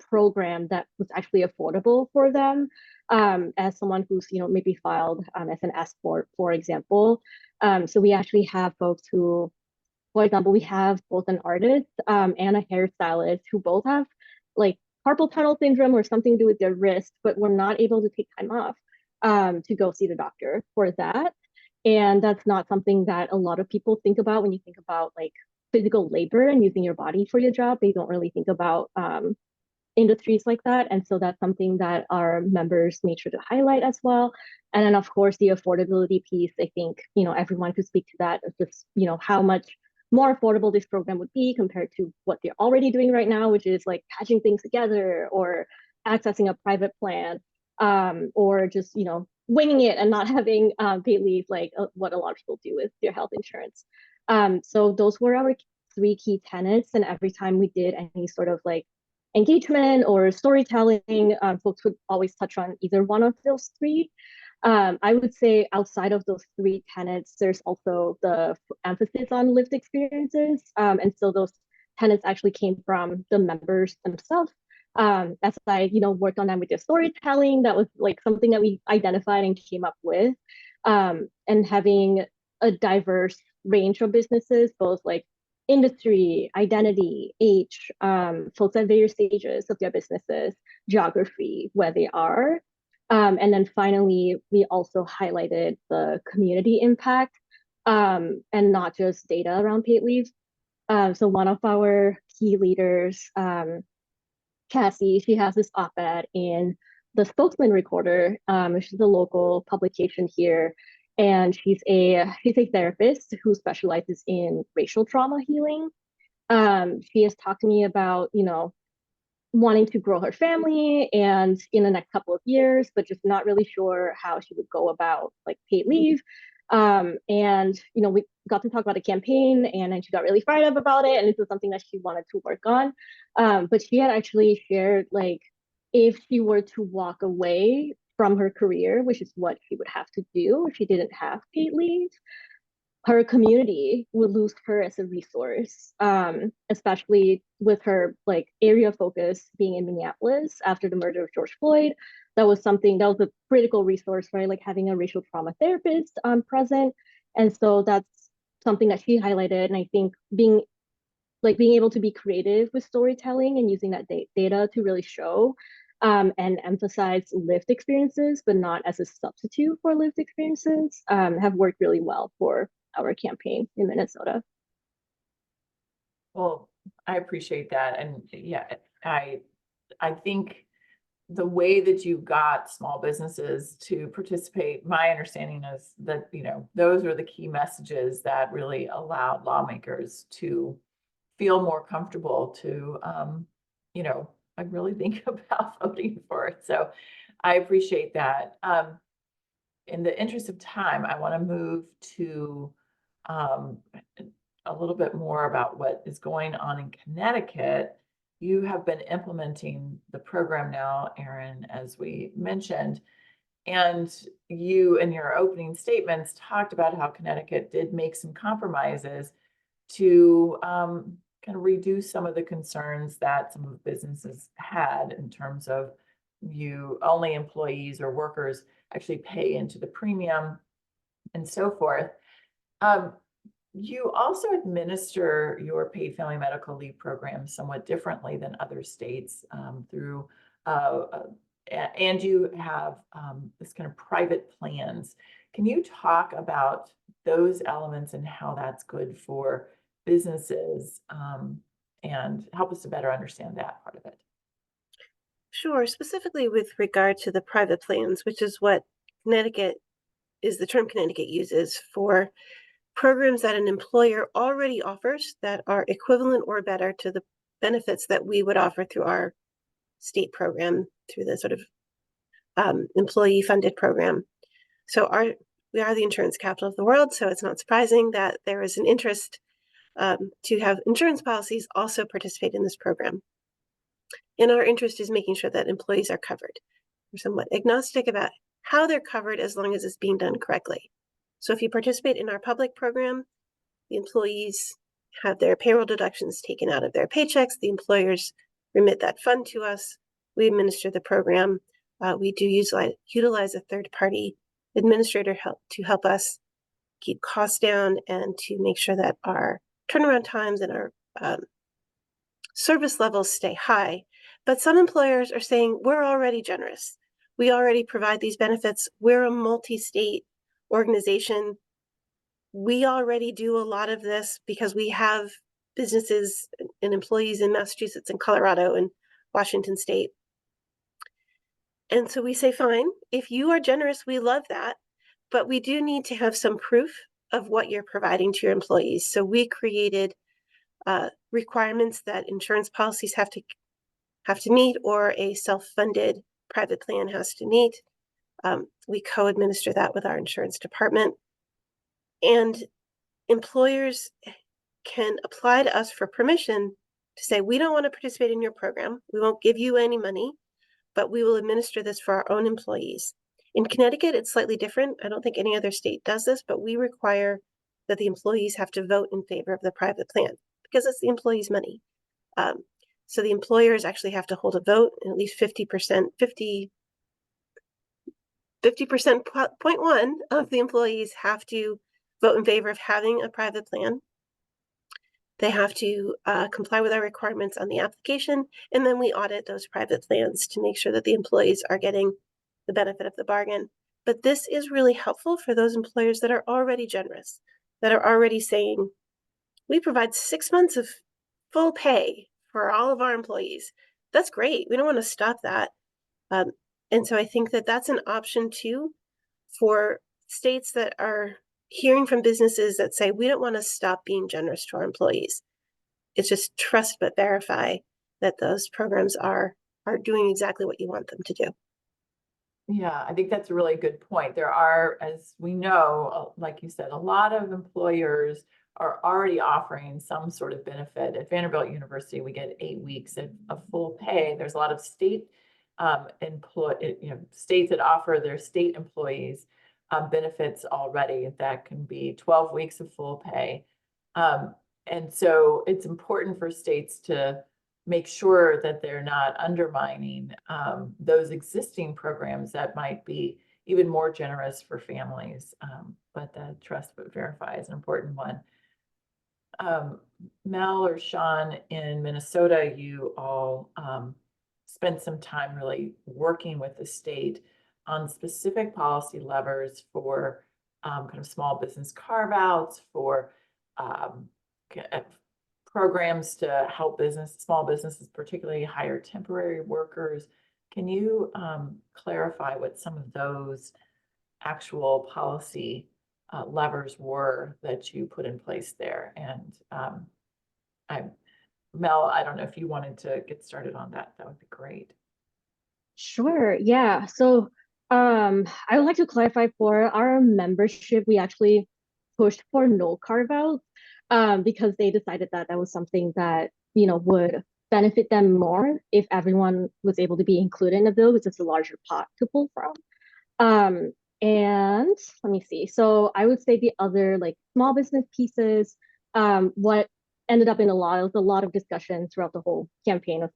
program that was actually affordable for them, as someone who's maybe filed as an S corp, for example. So we actually have folks who, for example, we have both an artist and a hairstylist who both have like carpal tunnel syndrome or something to do with their wrist, but were not able to take time off to go see the doctor for that. And that's not something that a lot of people think about when you think about like physical labor and using your body for your job. They don't really think about industries like that. And so that's something that our members made sure to highlight as well. And then of course the affordability piece, I think, everyone could speak to that, just, how much more affordable this program would be compared to what they're already doing right now, which is like patching things together or accessing a private plan, or just, winging it and not having paid leave, like what a lot of people do with their health insurance. So those were our 3 key tenets. And every time we did any sort of like engagement or storytelling, folks would always touch on either one of those 3. I would say outside of those 3 tenets, there's also the emphasis on lived experiences. And so those tenets actually came from the members themselves. As I, worked on them with their storytelling, that was like something that we identified and came up with. And having a diverse range of businesses, both like industry, identity, age, folks at various stages of their businesses, geography, where they are. And then finally, we also highlighted the community impact, and not just data around paid leave. So one of our key leaders, Cassie, she has this op-ed in the Spokesman Recorder, which is a local publication here. And she's a therapist who specializes in racial trauma healing. She has talked to me about, wanting to grow her family and in the next couple of years, but just not really sure how she would go about like paid leave. And we got to talk about a campaign, and then she got really fired up about it, and this was something that she wanted to work on. But she had actually shared like if she were to walk away from her career, which is what she would have to do if she didn't have paid leave, her community would lose her as a resource, especially with her like area focus being in Minneapolis after the murder of George Floyd. That was a critical resource, right? Like having a racial trauma therapist present. And so that's something that she highlighted. And I think being able to be creative with storytelling and using that data to really show and emphasize lived experiences, but not as a substitute for lived experiences, have worked really well for our campaign in Minnesota. Well, I appreciate that. And yeah, I think the way that you got small businesses to participate, my understanding is that, those are the key messages that really allowed lawmakers to feel more comfortable to, I really think about voting for it. So I appreciate that. In the interest of time, I want to move to a little bit more about what is going on in Connecticut. You have been implementing the program now, Erin, as we mentioned, and you in your opening statements talked about how Connecticut did make some compromises to kind of reduce some of the concerns that some of the businesses had in terms of only employees or workers actually pay into the premium and so forth. You also administer your paid family medical leave program somewhat differently than other states through, and you have this kind of private plans. Can you talk about those elements and how that's good for businesses, and help us to better understand that part of it? Sure. Specifically with regard to the private plans, which is what Connecticut is the term Connecticut uses for programs that an employer already offers that are equivalent or better to the benefits that we would offer through our state program, through the sort of employee funded program. So we are the insurance capital of the world, so it's not surprising that there is an interest to have insurance policies also participate in this program. And our interest is making sure that employees are covered. We're somewhat agnostic about how they're covered as long as it's being done correctly. So if you participate in our public program, the employees have their payroll deductions taken out of their paychecks. The employers remit that fund to us. We administer the program. We do utilize a third-party administrator to help us keep costs down and to make sure that our turnaround times and our service levels stay high. But some employers are saying, we're already generous. We already provide these benefits. We're a multi-state organization. We already do a lot of this because we have businesses and employees in Massachusetts and Colorado and Washington State. And so we say, fine, if you are generous, we love that, but we do need to have some proof of what you're providing to your employees. So we created requirements that insurance policies have to meet, or a self-funded private plan has to meet. We co-administer that with our insurance department. And employers can apply to us for permission to say, we don't want to participate in your program. We won't give you any money, but we will administer this for our own employees. In Connecticut, it's slightly different. I don't think any other state does this, but we require that the employees have to vote in favor of the private plan because it's the employees' money. So the employers actually have to hold a vote, and at least 50%, 50.1 of the employees have to vote in favor of having a private plan. They have to comply with our requirements on the application, and then we audit those private plans to make sure that the employees are getting the benefit of the bargain. But this is really helpful for those employers that are already generous, that are already saying, we provide 6 months of full pay for all of our employees. That's great. We don't want to stop that. And so I think that that's an option too for states that are hearing from businesses that say, we don't want to stop being generous to our employees. It's just trust but verify that those programs are doing exactly what you want them to do. Yeah, I think that's a really good point. There are, as we know, like you said, a lot of employers are already offering some sort of benefit. At Vanderbilt University, we get 8 weeks of full pay. There's a lot of state states that offer their state employees benefits already. That can be 12 weeks of full pay. And so it's important for states to make sure that they're not undermining those existing programs that might be even more generous for families. But the trust but verify is an important one. Mel or Sean, in Minnesota, you all spent some time really working with the state on specific policy levers for kind of small business carve-outs, for programs to help small businesses, particularly hire temporary workers. Can you clarify what some of those actual policy levers were that you put in place there? And Mel, I don't know if you wanted to get started on that. That would be great. Sure. Yeah. So I would like to clarify, for our membership, we actually pushed for no carve out because they decided that that was something that, would benefit them more if everyone was able to be included in the bill, which is a larger pot to pull from. And let me see. So I would say the other small business pieces, what ended up in a lot of discussion throughout the whole campaign of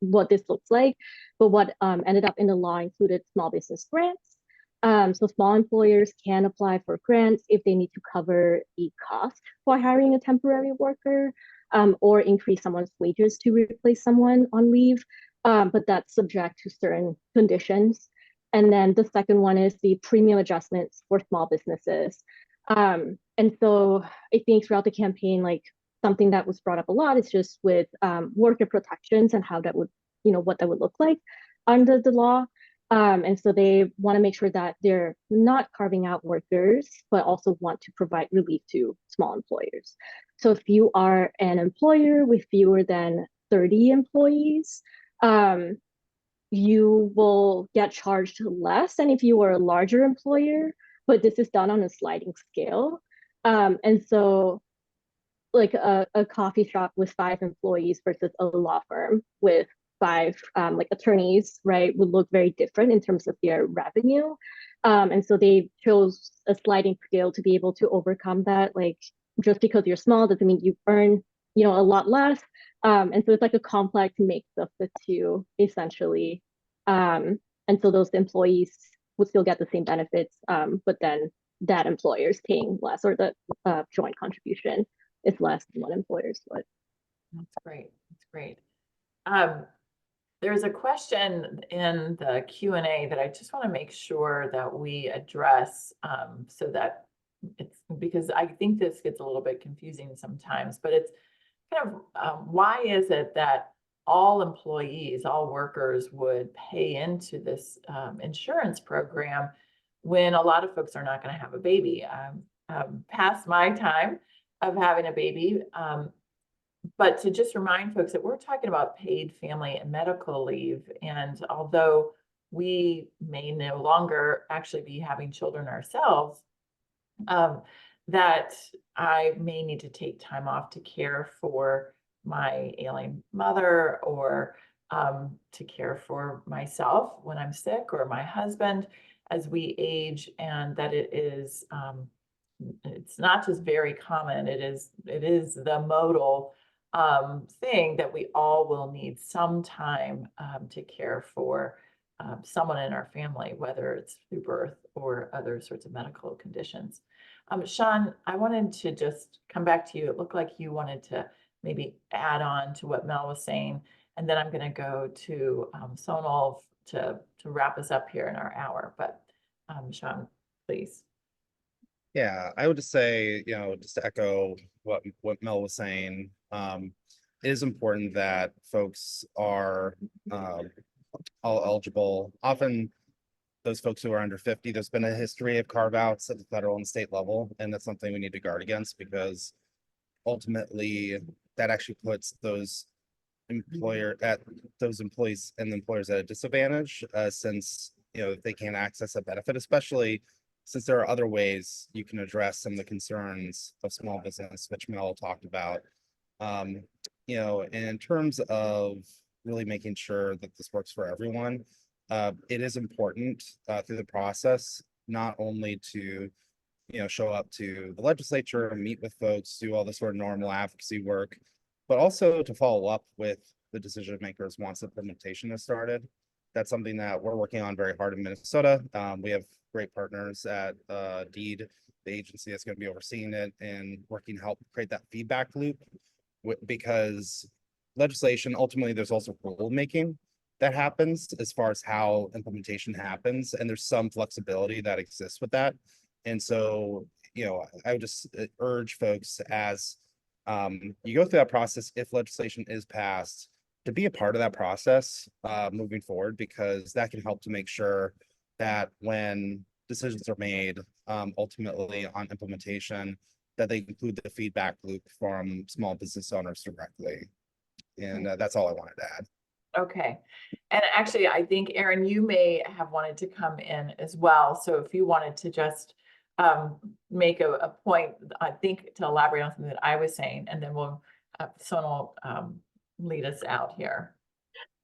what this looks like. But what ended up in the law included small business grants. So small employers can apply for grants if they need to cover the cost for hiring a temporary worker or increase someone's wages to replace someone on leave. But that's subject to certain conditions. And then the second one is the premium adjustments for small businesses. And so I think throughout the campaign, something that was brought up a lot is just with worker protections and how that would, what that would look like under the law. And so they want to make sure that they're not carving out workers, but also want to provide relief to small employers. So if you are an employer with fewer than 30 employees, you will get charged less than if you were a larger employer, but this is done on a sliding scale. And so a coffee shop with 5 employees versus a law firm with 5 like attorneys, right, would look very different in terms of their revenue. And so they chose a sliding scale to be able to overcome that. Like, just because you're small doesn't mean you earn, a lot less. And so it's like a complex mix of the two, essentially. And so those employees would still get the same benefits, but then that employer is paying less, or the joint contribution is less than what employers would. That's great. That's great. There's a question in the Q&A that I just want to make sure that we address, so that it's, because I think this gets a little bit confusing sometimes, but it's kind of, why is it that all employees, all workers would pay into this insurance program when a lot of folks are not going to have a baby? Past my time of having a baby, but to just remind folks that we're talking about paid family and medical leave. And although we may no longer actually be having children ourselves, that I may need to take time off to care for my ailing mother, or to care for myself when I'm sick, or my husband as we age, and that it is, it's not just very common, it is the modal thing that we all will need some time to care for someone in our family, whether it's through birth or other sorts of medical conditions. Sean, I wanted to just come back to you. It looked like you wanted to maybe add on to what Mel was saying, and then I'm going to go to Sonal to wrap us up here in our hour. But Sean, please. Yeah, I would just say, just to echo what Mel was saying, it is important that folks are all eligible. Often those folks who are under 50, there's been a history of carve-outs at the federal and state level, and that's something we need to guard against, because ultimately that actually puts those employees and the employers at a disadvantage, since they can't access a benefit, especially since there are other ways you can address some of the concerns of small business, which Mel talked about. In terms of really making sure that this works for everyone, it is important through the process, not only to show up to the legislature and meet with folks, do all the sort of normal advocacy work, but also to follow up with the decision makers once implementation has started. That's something that we're working on very hard in Minnesota. We have great partners at DEED, the agency that's going to be overseeing it, and working to help create that feedback loop, because legislation, ultimately there's also rulemaking that happens as far as how implementation happens, and there's some flexibility that exists with that. And so, I would just urge folks, as you go through that process, if legislation is passed, to be a part of that process moving forward, because that can help to make sure that when decisions are made ultimately on implementation, that they include the feedback loop from small business owners directly. And that's all I wanted to add. Okay. And actually, I think, Erin, you may have wanted to come in as well. So if you wanted to just make a point, I think, to elaborate on something that I was saying, and then we'll Sonal lead us out here.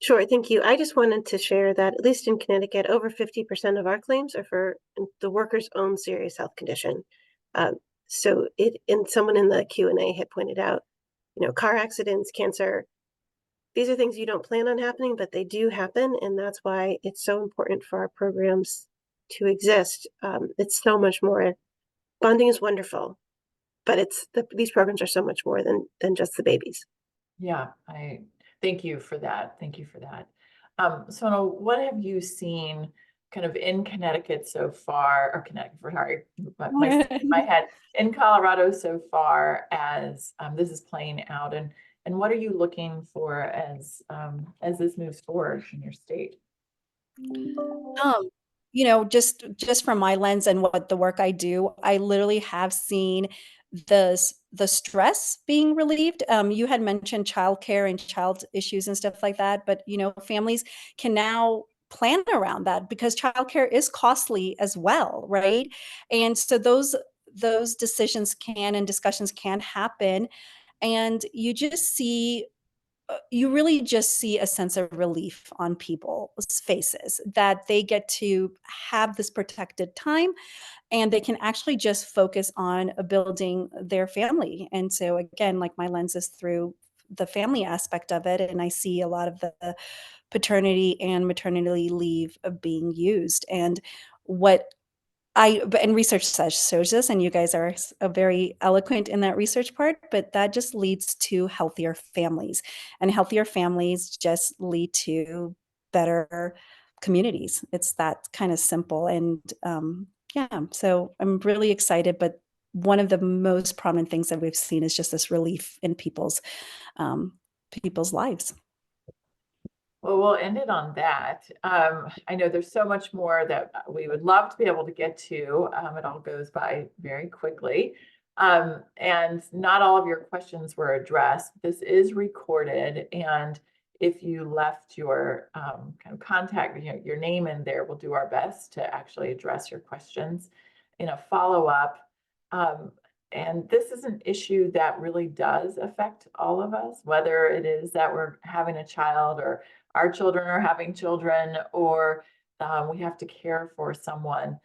Sure, thank you. I just wanted to share that, at least in Connecticut, over 50% of our claims are for the worker's own serious health condition. So someone in the Q&A had pointed out, car accidents, cancer, these are things you don't plan on happening, but they do happen. And that's why it's so important for our programs to exist. It's so much more. Bonding is wonderful, but these programs are so much more than just the babies. Yeah, I thank you for that. Thank you for that. Sonal, what have you seen kind of in Connecticut so far, or Connecticut, sorry, my head, in Colorado so far, as this is playing out, and what are you looking for as this moves forward in your state? Just from my lens and what the work I do, I literally have seen the stress being relieved. You had mentioned childcare and child issues and stuff like that, but families can now plan around that, because childcare is costly as well, right? And so those decisions and discussions can happen, and you just see you really just see a sense of relief on people's faces that they get to have this protected time and they can actually just focus on building their family. And so again, like my lens is through the family aspect of it, and I see a lot of the paternity and maternity leave being used. And what and research shows this, and you guys are very eloquent in that research part, but that just leads to healthier families, and healthier families just lead to better communities. It's that kind of simple. And yeah, so I'm really excited, but one of the most prominent things that we've seen is just this relief in people's lives. Well, we'll end it on that. I know there's so much more that we would love to be able to get to. It all goes by very quickly. And not all of your questions were addressed. This is recorded, and if you left your kind of contact, your name in there, we'll do our best to actually address your questions in a follow-up. And this is an issue that really does affect all of us, whether it is that we're having a child or our children are having children, or we have to care for someone.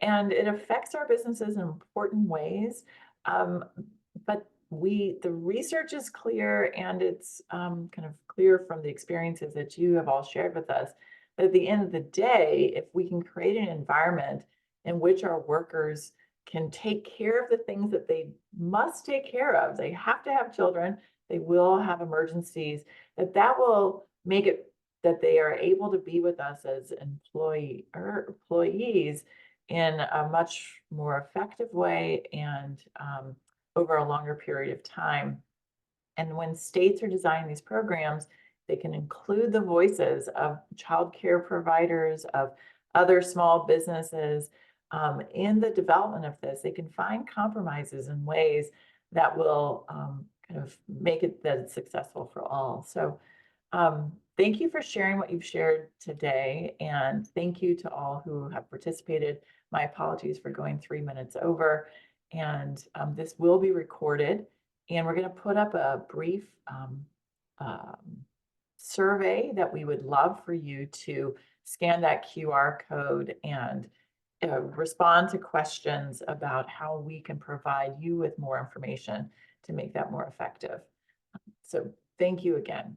And it affects our businesses in important ways. But the research is clear, and it's kind of clear from the experiences that you have all shared with us. But at the end of the day, if we can create an environment in which our workers can take care of the things that they must take care of, they have to have children, they will have emergencies, that will make it that they are able to be with us as employees in a much more effective way and over a longer period of time. And when states are designing these programs, they can include the voices of childcare providers, of other small businesses in the development of this. They can find compromises in ways that will kind of make it that it's successful for all. So thank you for sharing what you've shared today, and thank you to all who have participated. My apologies for going 3 minutes over, and this will be recorded, and we're going to put up a brief survey that we would love for you to scan that QR code and respond to questions about how we can provide you with more information to make that more effective. So thank you again.